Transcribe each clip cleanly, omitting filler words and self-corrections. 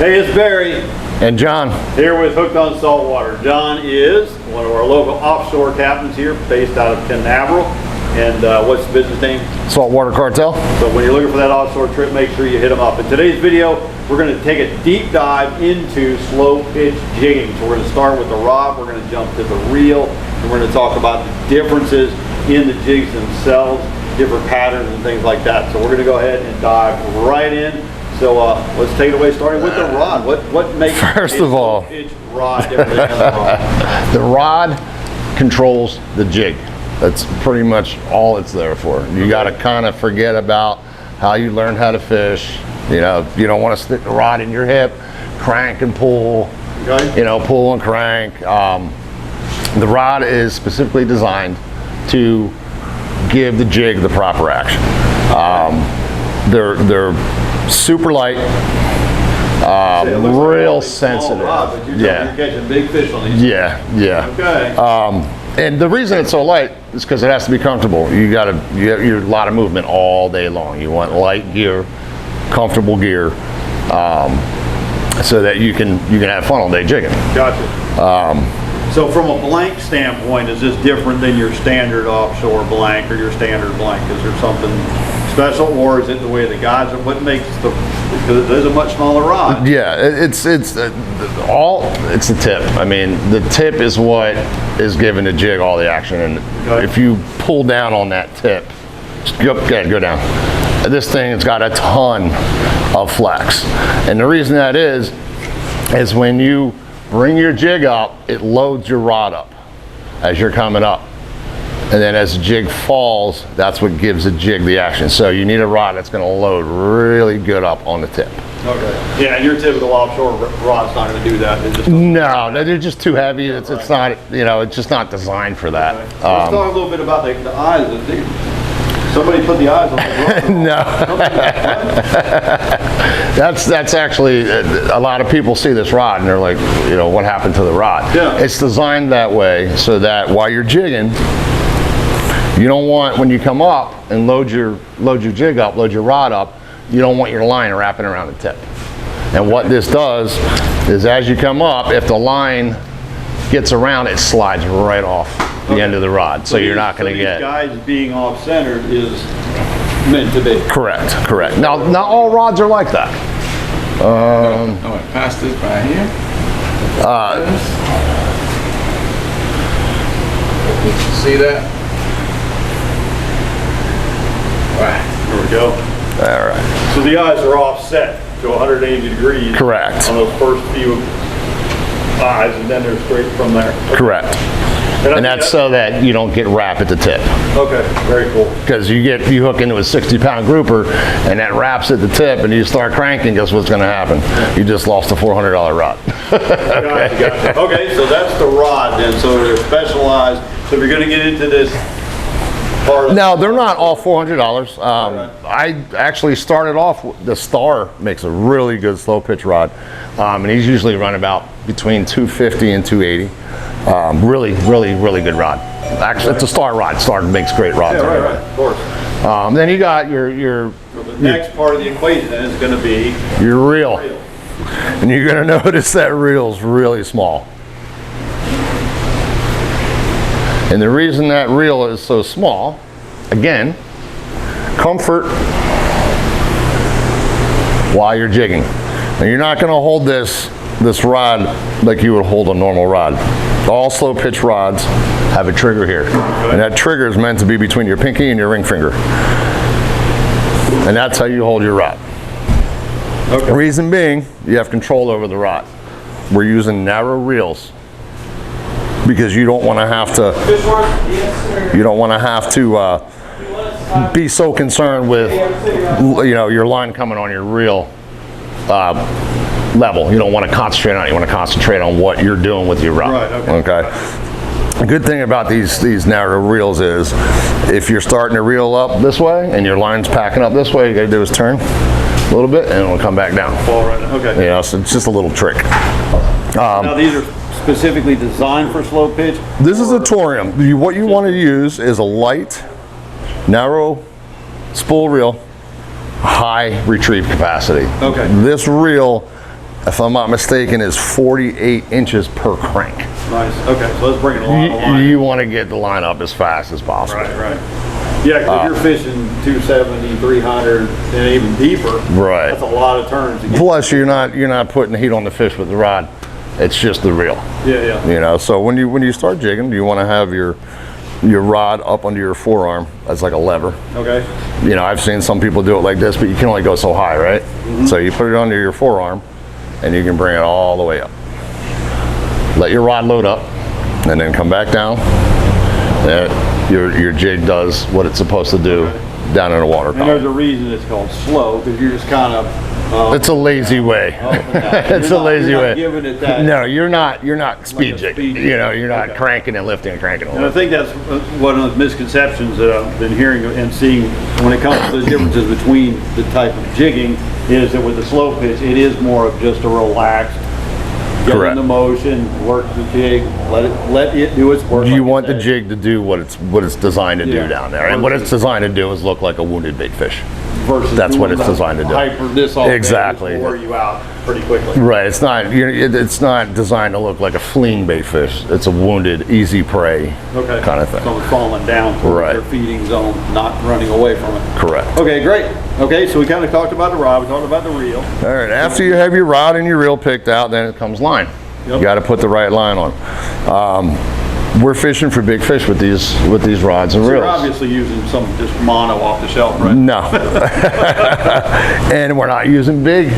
Hey, it's Barry. And John. Here with Hooked on Saltwater. John is one of our local offshore captains here, based out of Canaveral. And what's the business name? Saltwater Cartel. So when you're looking for that offshore trip, make sure you hit them up. In today's video, we're going to take a deep dive into slow pitch jigging. So we're going to start with the rod, we're going to jump to the reel, and we're going to talk about the differences in the jigs themselves, different patterns and things like that. So we're going to go ahead and dive right in. So let's take it away, starting with the rod. What makes first of all, pitch rod different than the rod? The rod controls the jig. That's pretty much all it's there for. You got to kind of forget about how you learn how to fish. You know, you don't want to stick the rod in your hip, crank and pull. Okay. You know, pull and crank. The rod is specifically designed to give the jig the proper action. They're super light, real sensitive. Rod, but you're catching big fish on these. Yeah. Okay. And the reason it's so light is because it has to be comfortable. You have a lot of movement all day long. You want light gear, comfortable gear, so that you can have fun all day jigging. Gotcha. So from a blank standpoint, is this different than your standard offshore blank or your standard blank? Is there something special, or is it the way the guys are? What makes because it is a much smaller rod? Yeah, it's the tip. I mean, the tip is what is giving the jig all the action, and if you pull down on that tip, go down. This thing has got a ton of flex, and the reason that is when you bring your jig up, it loads your rod up as you're coming up. And then as the jig falls, that's what gives the jig the action. So you need a rod that's going to load really good up on the tip. Okay. Yeah, and your typical offshore rod's not going to do that. No, they're just too heavy. It's not, it's just not designed for that. Okay. Let's talk a little bit about the eyes. Somebody put the eyes on the rod. No. That's actually, a lot of people see this rod and they're like, what happened to the rod? Yeah. It's designed that way so that while you're jigging, you don't want, when you come up and load your jig up, load your rod up, you don't want your line wrapping around the tip. And what this does is as you come up, if the line gets around, it slides right off the end of the rod. So you're not going to get... guys being off-centered is meant to be. Correct. Now, not all rods are like that. Pass this by here. See that? Right. There we go. All right. So the eyes are offset to 180 degrees. Correct. On those first few eyes, and then they're straight from there. Okay. Correct. And that's so that you don't get wrap at the tip. Okay, very cool. Because you hook into a 60-pound grouper and that wraps at the tip and you start cranking, guess what's going to happen? You just lost a $400 rod. Okay. Gotcha. Okay, so that's the rod then. So they're specialized. So if you're going to get into this part of now, they're not all $400. I actually started off, the Star makes a really good slow pitch rod. And he's usually run about between 250 and 280. Really good rod. Actually, it's a Star rod. Star makes great rods. Yeah, right, of course. Then you got your So the next part of the equation then is going to be your reel. And you're going to notice that reel's really small. And the reason that reel is so small, again, comfort while you're jigging. And you're not going to hold this rod like you would hold a normal rod. All slow pitch rods have a trigger here. And that trigger is meant to be between your pinky and your ring finger. And that's how you hold your rod. Okay. Reason being, you have control over the rod. We're using narrow reels because you don't want to have to be so concerned with your line coming on your reel level. You don't want to concentrate on it. You want to concentrate on what you're doing with your rod. Right, okay. The good thing about these narrow reels is if you're starting to reel up this way and your line's packing up this way, you got to do is turn a little bit and it'll come back down. Fall right down. Okay. So it's just a little trick. Now these are specifically designed for slow pitch? This is a torium. What you want to use is a light, narrow spool reel, high retrieve capacity. Okay. This reel if I'm not mistaken, is 48 inches per crank. Nice. Okay, so let's bring it along the line. You want to get the line up as fast as possible. Right. Yeah, because you're fishing 270, 300, and even deeper. Right. That's a lot of turns. To get. Plus, you're not putting heat on the fish with the rod. It's just the reel. Yeah. You know, so when you start jigging, you want to have your rod up under your forearm as like a lever. Okay. You know, I've seen some people do it like this, but you can only go so high, right? So you put it under your forearm, and you can bring it all the way up. Let your rod load up, and then come back down. Your jig does what it's supposed to do down in the water column. And there's a reason it's called slow, because you're just kind of. It's a lazy way. It's a lazy way. Giving it that. No, you're not speed jigging. You know, you're not cranking and lifting and cranking. And I think that's one of the misconceptions that I've been hearing and seeing when it comes to the differences between the type of jigging is that with the slow pitch, it is more of just a relaxed, get in the motion, work the jig, let it do its work. You want the jig to do what it's designed to do down there, and what it's designed to do is look like a wounded bait fish. Versus that's what it's designed to do. Hyper this all exactly. Wear you out pretty quickly. Right. It's not designed to look like a fleeing bait fish. It's a wounded, easy prey kind of thing. Someone falling down towards their feeding zone, not running away from it. Correct. Okay, great. Okay, so we kind of talked about the rod. We talked about the reel. All right. After you have your rod and your reel picked out, then it comes line. You got to put the right line on. We're fishing for big fish with these rods and reels. You're obviously using some just mono off the shelf, right? No. And we're not using big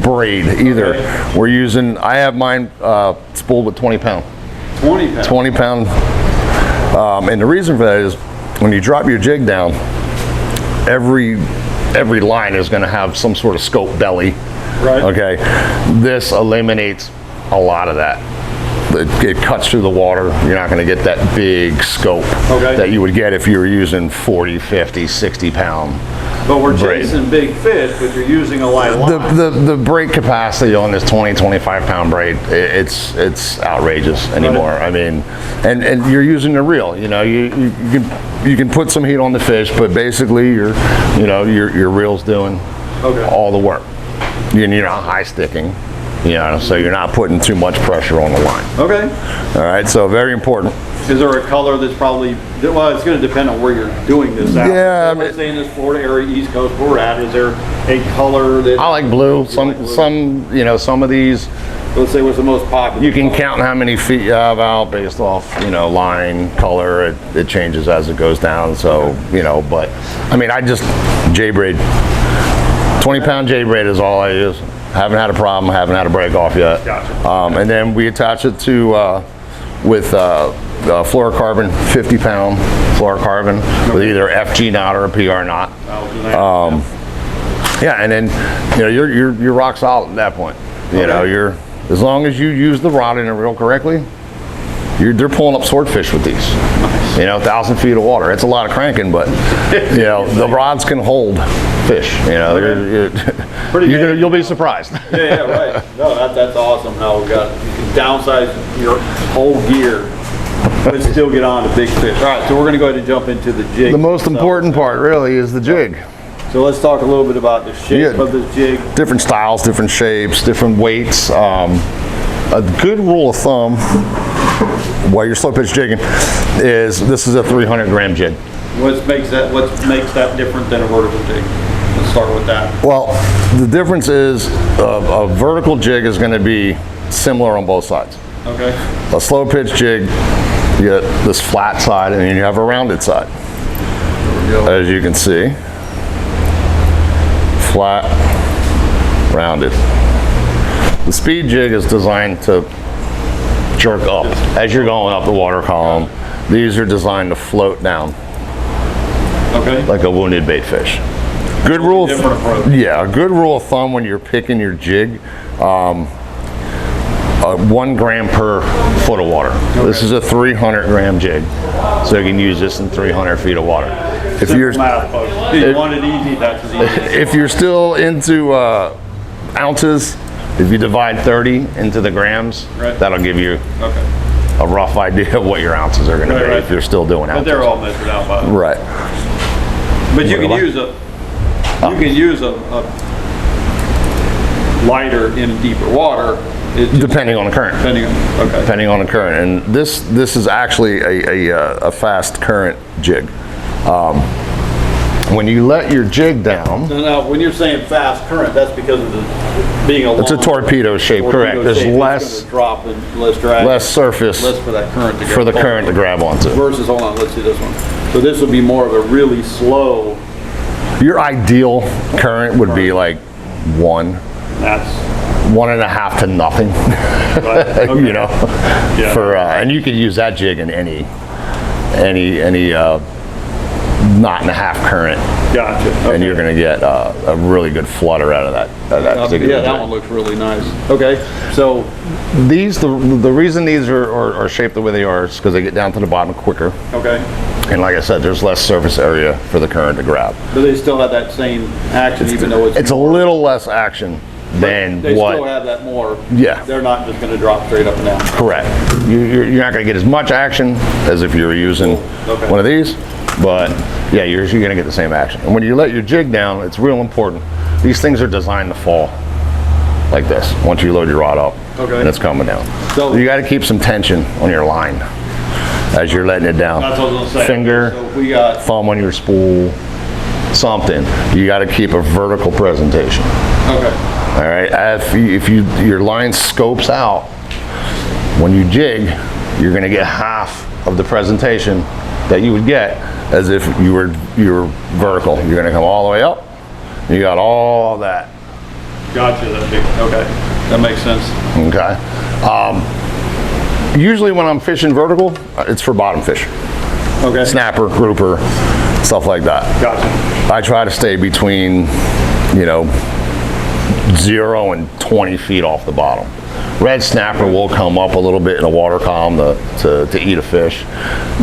braid either. Okay. We're using, I have mine spooled with 20 pound. 20 pound? 20 pound. And the reason for that is when you drop your jig down, every line is going to have some sort of scope belly. Right. Okay. This eliminates a lot of that. It cuts through the water. You're not going to get that big scope that you would get if you were using 40, 50, 60 pound. But we're chasing big fish, but you're using a light line. The braid capacity on this 20, 25 pound braid, it's outrageous anymore. I mean, and you're using the reel. You know, you can put some heat on the fish, but basically your reel's doing all the work. You're not high sticking. You know, so you're not putting too much pressure on the line. Okay. All right, so very important. Is there a color that's probably, well, it's going to depend on where you're doing this at. Yeah. So let's say in this Florida area, East Coast, where we're at, is there a color that... I like blue. Some of these... Let's say what's the most popular. You can count how many feet you have out based off, line, color. It changes as it goes down, so, but, I mean, I just, J-braid. 20 pound J-braid is all I use. Haven't had a problem, haven't had a break off yet. Gotcha. And then we attach it to with fluorocarbon, 50 pound fluorocarbon with either FG knot or a PR knot. Yeah, and then you're rock solid at that point. You know, as long as you use the rod and the reel correctly, they're pulling up swordfish with these. Nice. 1,000 feet of water. It's a lot of cranking, but the rods can hold fish. You'll be surprised. Yeah, right. No, that's awesome. Now you can downsize your whole gear, but still get on to big fish. All right, so we're going to go ahead and jump into the jig. The most important part really is the jig. So let's talk a little bit about the shape of this jig. Different styles, different shapes, different weights. A good rule of thumb while you're slow pitch jigging is this is a 300 gram jig. What makes that different than a vertical jig? Let's start with that. Well, the difference is a vertical jig is going to be similar on both sides. Okay. A slow pitch jig, you get this flat side and then you have a rounded side. There we go. As you can see, flat, rounded. The speed jig is designed to jerk up as you're going up the water column. These are designed to float down. Okay. Like a wounded bait fish. Good rule. Yeah, a good rule of thumb when you're picking your jig. 1 gram per foot of water. Okay. This is a 300 gram jig, so you can use this in 300 feet of water. If you're you want it easy, that's as easy. If you're still into ounces, if you divide 30 into the grams, that'll give you a rough idea of what your ounces are going to be if you're still doing ounces. But they're all measured out by right. But you can use a lighter in deeper water. Depending on the current. Depending on the current, and this is actually a fast current jig. When you let your jig down. Now, when you're saying fast current, that's because of the being a. It's a torpedo shape, correct? There's less drop and less drag, less surface, less for that current to for the current to grab onto. Versus, hold on, let's see this one. So this would be more of a really slow. Your ideal current would be like 1.5 to nothing. Right. Okay. You know, yeah. For and you could use that jig in any knot and a half current. Gotcha. Okay. And you're going to get a really good flutter out of that particular yeah, that one looks really nice. Okay, so these the reason these are shaped the way they are is because they get down to the bottom quicker. okay, And like I said, there's less surface area for the current to grab. but they still have that same action, even though It's a little less action than they what. still have that more. Yeah. They're not just going to drop straight up and down. Correct. You're not going to get as much action as if you were using Okay. one of these, but yeah, you're going to get the same action. And when you let your jig down, it's real important. These things are designed to fall like this once you load your rod up, Okay. and it's coming down. So- You got to keep some tension on your line as you're letting it down. That's what I was going to say. Finger, So if we got. thumb on your spool, something. You got to keep a vertical presentation. Okay. All right, if your line scopes out, when you jig, you're gonna get half of the presentation that you would get as if you were vertical. You're gonna come all the way up, you got all that. Gotcha. That big. Okay. That makes sense. Okay. Usually when I'm fishing vertical, it's for bottom fish. Okay. Snapper, grouper, stuff like that. Gotcha. I try to stay between, 0 and 20 feet off the bottom. Red snapper will come up a little bit in a water column to eat a fish,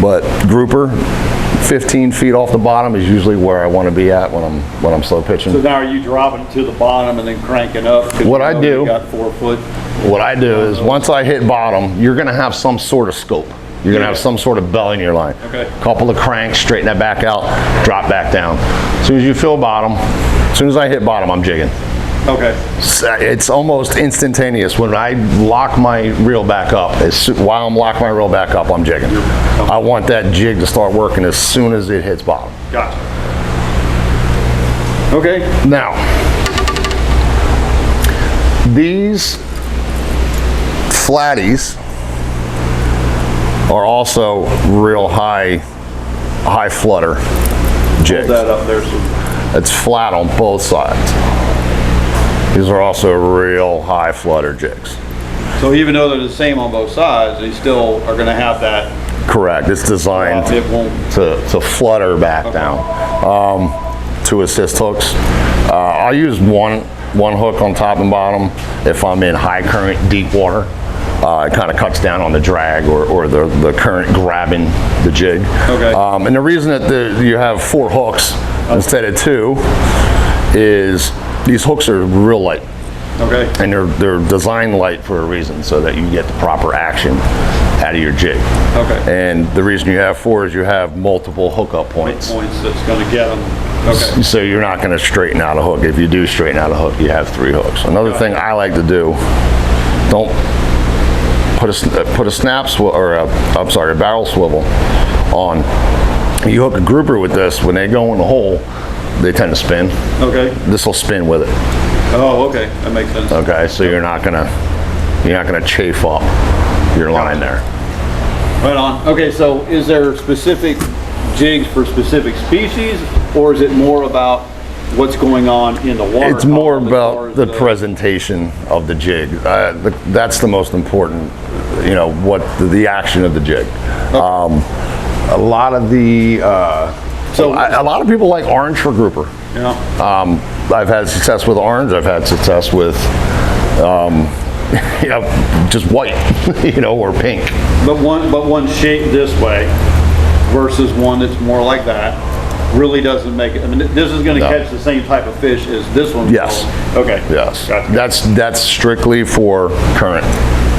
but grouper, 15 feet off the bottom is usually where I want to be at when I'm slow pitching. So now are you dropping to the bottom and then cranking up? 'Cause What you I know do- You got 4 foot. What I do is once I hit bottom, you're going to have some sort of scope. You're going to have some sort of belly in your line. Okay. Couple of cranks, straighten that back out, drop back down. As soon as you feel bottom, as soon as I hit bottom, I'm jigging. Okay. It's almost instantaneous. When I lock my reel back up, while I'm locking my reel back up, I'm jigging. I want that jig to start working as soon as it hits bottom. Gotcha. Okay. Now, these flatties are also real high flutter jigs. Hold that up there. So It's flat on both sides. These are also real high flutter jigs. So even though they're the same on both sides, they still are going to have that. Correct. It's designed It won't. to flutter back down. To assist hooks. I'll use one hook on top and bottom if I'm in high current, deep water. It kind of cuts down on the drag or the current grabbing the jig. Okay. And the reason that you have 4 hooks instead of 2 is these hooks are real light. Okay. And they're designed light for a reason, so that you get the proper action out of your jig. Okay. And the reason you have 4 is you have multiple hookup points. Points that's going to get them. Okay. So you're not going to straighten out a hook. If you do straighten out a hook, you have 3 hooks. Another thing I like to do, don't put a snap swivel or a barrel swivel on. You hook a grouper with this, when they go in the hole, they tend to spin. Okay. This will spin with it. Oh, okay. That makes sense. Okay, so you're not gonna chafe up your line there. Right on. Okay, so is there specific jigs for specific species, or is it more about what's going on in the water? It's more column as far about as the presentation of the jig. That's the most important. What the action of the jig. A lot of the a lot of people like orange for grouper. Yeah. I've had success with orange. I've had success with just white, or pink. But one shaped this way versus one that's more like that really doesn't make it. I mean, this is going to catch the same type of fish as this one. Yes. Okay. Yes. Gotcha. That's strictly for current.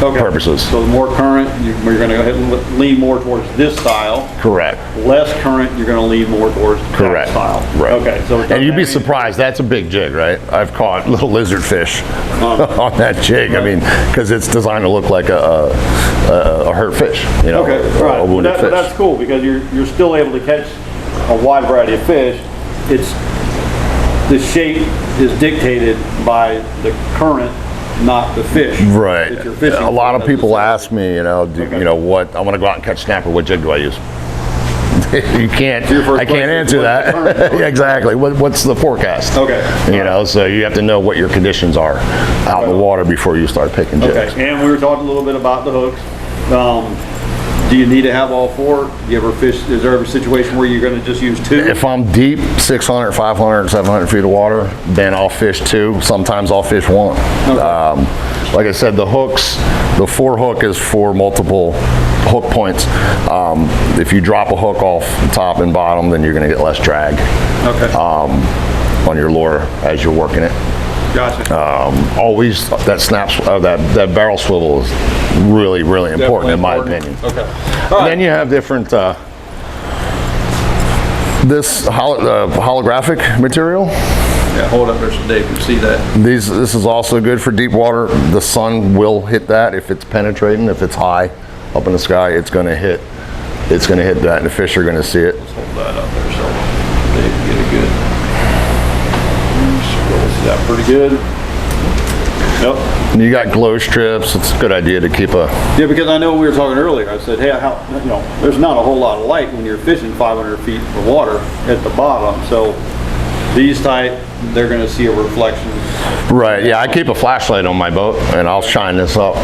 purposes. So the more current, you're going to go ahead and lean more towards this style. Correct. Less current, you're going to lean more towards that style. Right. Okay. So and you'd be surprised. That's a big jig, right? I've caught little lizard fish on that jig. I mean, because it's designed to look like a hurt fish. You know, okay. Right. A wounded fish. That's cool because you're still able to catch a wide variety of fish. It's the shape is dictated by the current, not the fish. Right. That you're fishing. A lot of people ask me, you know, you know what? I want to go out and catch snapper. What jig do I use? You can't. I can't answer that. Yeah, exactly. What's the forecast? Okay. You know, so you have to know what your conditions are out in the water before you start picking jigs. Okay. And we were talking a little bit about the hooks. Do you need to have all four? Do you ever fish? Is there ever a situation where you're going to just use two? If I'm deep, 600, 500, 700 feet of water, then I'll fish two. Sometimes I'll fish one. Okay. Like I said, the hooks, the 4-hook is for multiple hook points. If you drop a hook off top and bottom, then you're going to get less drag on your lure as you're working it. Gotcha. Always that snaps, that barrel swivel is really, really important in my opinion. Okay. Then you have different, this holographic material. Yeah, hold up there so Dave can see that. This is also good for deep water. The sun will hit that if it's penetrating. If it's high up in the sky, it's going to hit. It's going to hit that, and the fish are going to see it. Let's hold that up there so Dave can get it good. See that pretty good. Yep. And you got glow strips. It's a good idea to keep a. Yeah, because I know we were talking earlier. I said, hey, there's not a whole lot of light when you're fishing 500 feet of water at the bottom. So these type, they're going to see a reflection. Right. Yeah, I keep a flashlight on my boat, and I'll shine this up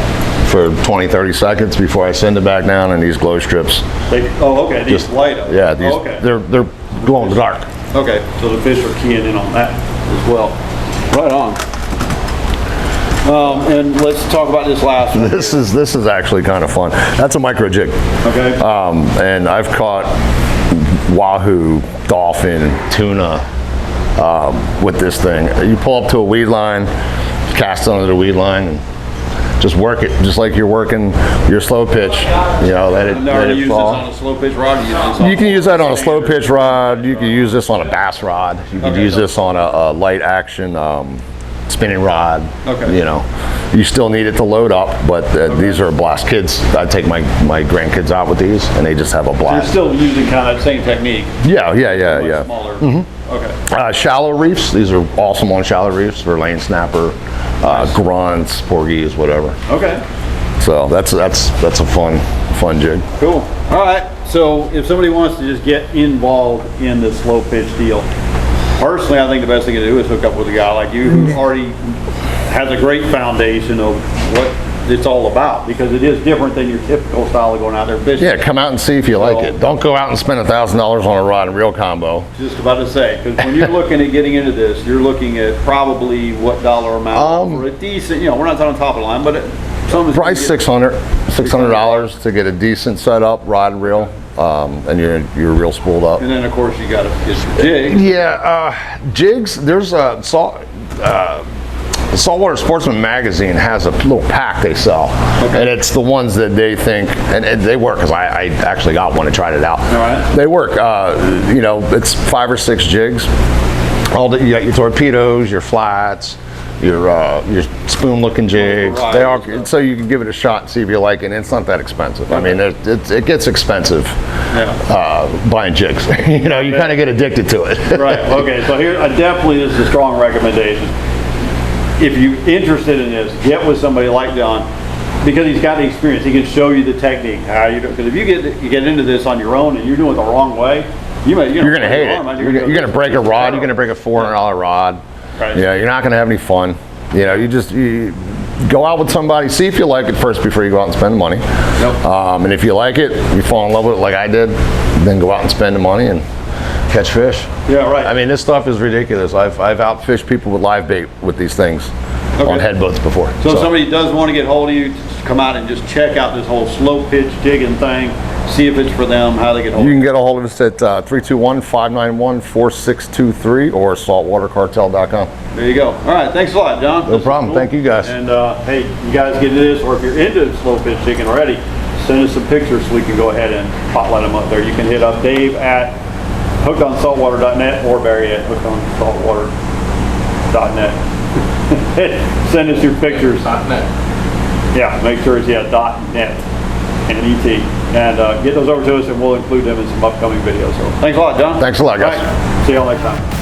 for 20, 30 seconds before I send it back down. And these glow strips. Okay. These light up. Yeah. These. They're glow in the dark. Okay. So the fish are keying in on that as well. Right on. And let's talk about this last one. This is actually kind of fun. That's a micro jig. Okay. And I've caught wahoo, dolphin, tuna with this thing. You pull up to a weed line, cast under the weed line, and just work it, just like you're working your slow pitch. You know, let it fall. This on a slow pitch rod? You can use that on a slow pitch rod. You can use this on a bass rod. You can use this on a light action spinning rod. Okay. You know, you still need it to load up, but these are a blast. Kids, I take my grandkids out with these, and they just have a blast. You're still using kind of that same technique. Yeah. Smaller. Okay. Shallow reefs. These are awesome on shallow reefs for lane snapper, grunts, porgies, whatever. Okay. So that's a fun jig. Cool. All right. So if somebody wants to just get involved in the slow pitch deal, personally, I think the best thing to do is hook up with a guy like you who already has a great foundation of what it's all about, because it is different than your typical style of going out there fishing. Yeah, come out and see if you like it. Don't go out and spend $1,000 on a rod and reel combo. Just about to say, because when you're looking at getting into this, you're looking at probably what dollar amount for a decent, we're not talking top of the line, but price $600 to get a decent setup, rod and reel, and your reel spooled up. And then of course you got to get your jigs. Yeah, jigs. There's a Saltwater Sportsman magazine has a little pack they sell, and it's the ones that they think, and they work, because I actually got one and tried it out. All right. They work. It's 5 or 6 jigs. You got your torpedoes, your flats, your spoon-looking jigs. They all, so you can give it a shot and see if you like it. And it's not that expensive. I mean, it gets expensive buying jigs. You kind of get addicted to it. Right. Okay. So here, definitely, this is a strong recommendation. If you're interested in this, get with somebody like John, because he's got the experience. He can show you the technique, how you do. Because if you get into this on your own and you're doing it the wrong way, you're going to hate it. You're going to break a rod. You're going to break a $400 rod. Right. Yeah, you're not going to have any fun. You go out with somebody, see if you like it first before you go out and spend the money. Yep. And if you like it, you fall in love with it like I did, then go out and spend the money and catch fish. Yeah, right. I mean, this stuff is ridiculous. I've outfished people with live bait with these things on head boats before. So if somebody does want to get hold of you, just come out and just check out this whole slow pitch jigging thing, see if it's for them, how they get hold You of can it. get a hold of us at 321-591-4623 or saltwatercartel.com. There you go. All right, thanks a lot, John. No problem. Thank you, guys. And hey, you guys get into this, or if you're into slow pitch jigging already, send us some pictures so we can go ahead and spotlight them up there. You can hit up Dave at hookedonsaltwater.net or Barry at hookedonsaltwater.net. Send us your pictures. .net. Yeah, make sure it's .net, N-E-T. And get those over to us and we'll include them in some upcoming videos. So thanks a lot, John. Thanks a lot, guys. All right, see y'all next time.